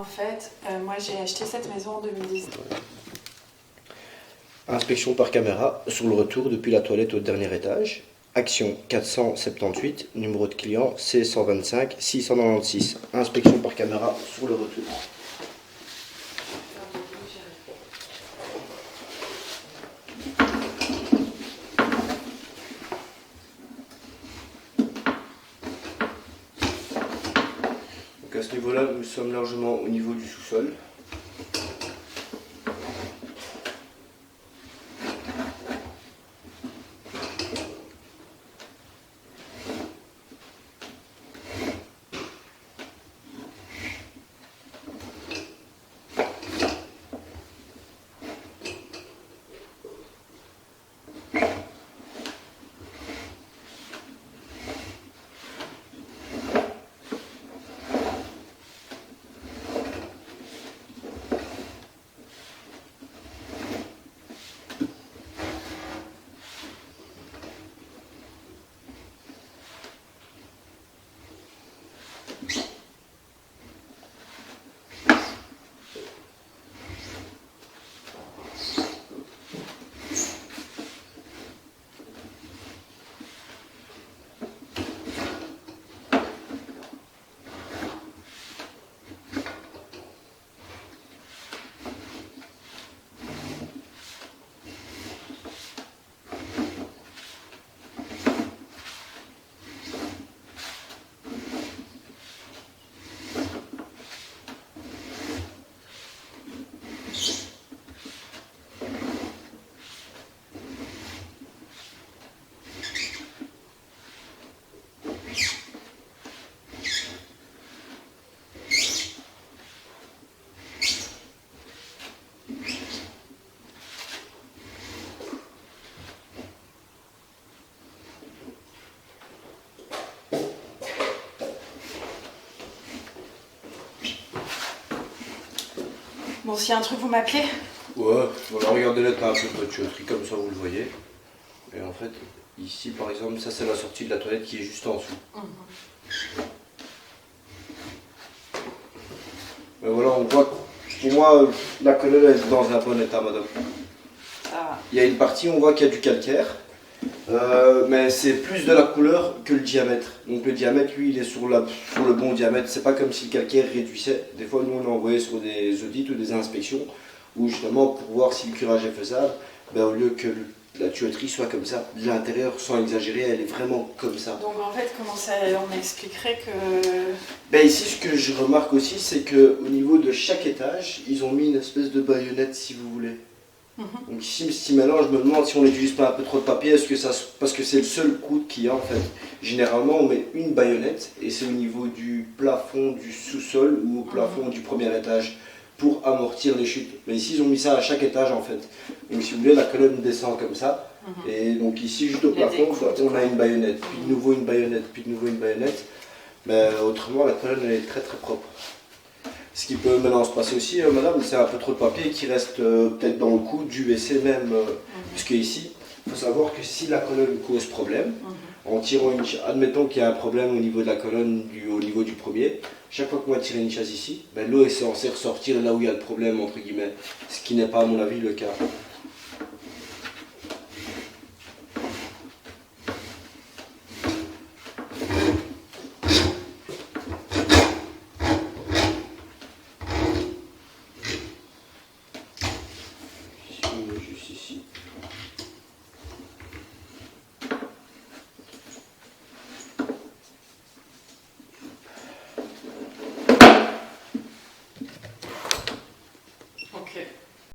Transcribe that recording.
En fait, moi j'ai acheté cette maison en 2010. Inspection par caméra sur le retour depuis la toilette au dernier étage. Action 478, numéro de client C125 696. Inspection par caméra sur le retour. Donc à ce niveau-là, nous sommes largement au niveau du sous-sol. Bon, s'il y a un truc, vous m'appelez? Ouais, voilà, regardez là, t'as un peu de tuyauterie, comme ça vous le voyez. Et en fait, ici par exemple, ça c'est la sortie de la toilette qui est juste en dessous. Mais voilà, on voit, pour moi, la colonne elle est dans un bon état, madame. Ça va. Il y a une partie, on voit qu'il y a du calcaire, mais c'est plus de la couleur que le diamètre. Donc le diamètre, lui, il est sur le bon diamètre. C'est pas comme si le calcaire réduisait. Des fois, nous, on a envoyé sur des audits ou des inspections, où justement, pour voir si le curage est faisable, ben, au lieu que la tuyauterie soit comme ça, l'intérieur, sans exagérer, elle est vraiment comme ça. Donc en fait, comment ça, on expliquerait que... Ben ici, ce que je remarque aussi, c'est qu'au niveau de chaque étage, ils ont mis une espèce de baïonnette, si vous voulez. Donc ici, si maintenant je me demande si on n'utilise pas un peu trop de papier, parce que c'est le seul coude qu'il y a en fait. Généralement, on met une baïonnette et c'est au niveau du plafond du sous-sol ou au plafond du premier étage pour amortir les chutes. Mais ici, ils ont mis ça à chaque étage en fait. Donc si vous voulez, la colonne descend comme ça. Et donc ici, juste au plafond, on a une baïonnette, puis de nouveau une baïonnette, puis de nouveau une baïonnette. Mais autrement, la colonne elle est très très propre. Ce qui peut maintenant se passer aussi, madame, c'est un peu trop de papier qui reste peut-être dans le coude du WC même. Puisque ici, il faut savoir que si la colonne cause problème, en tirant admettons qu'il y a un problème au niveau de la colonne, au niveau du premier, chaque fois qu'on va tirer une chaise ici, ben, l'eau est censée ressortir là où il y a le problème, entre guillemets. Ce qui n'est pas, à mon avis, le cas.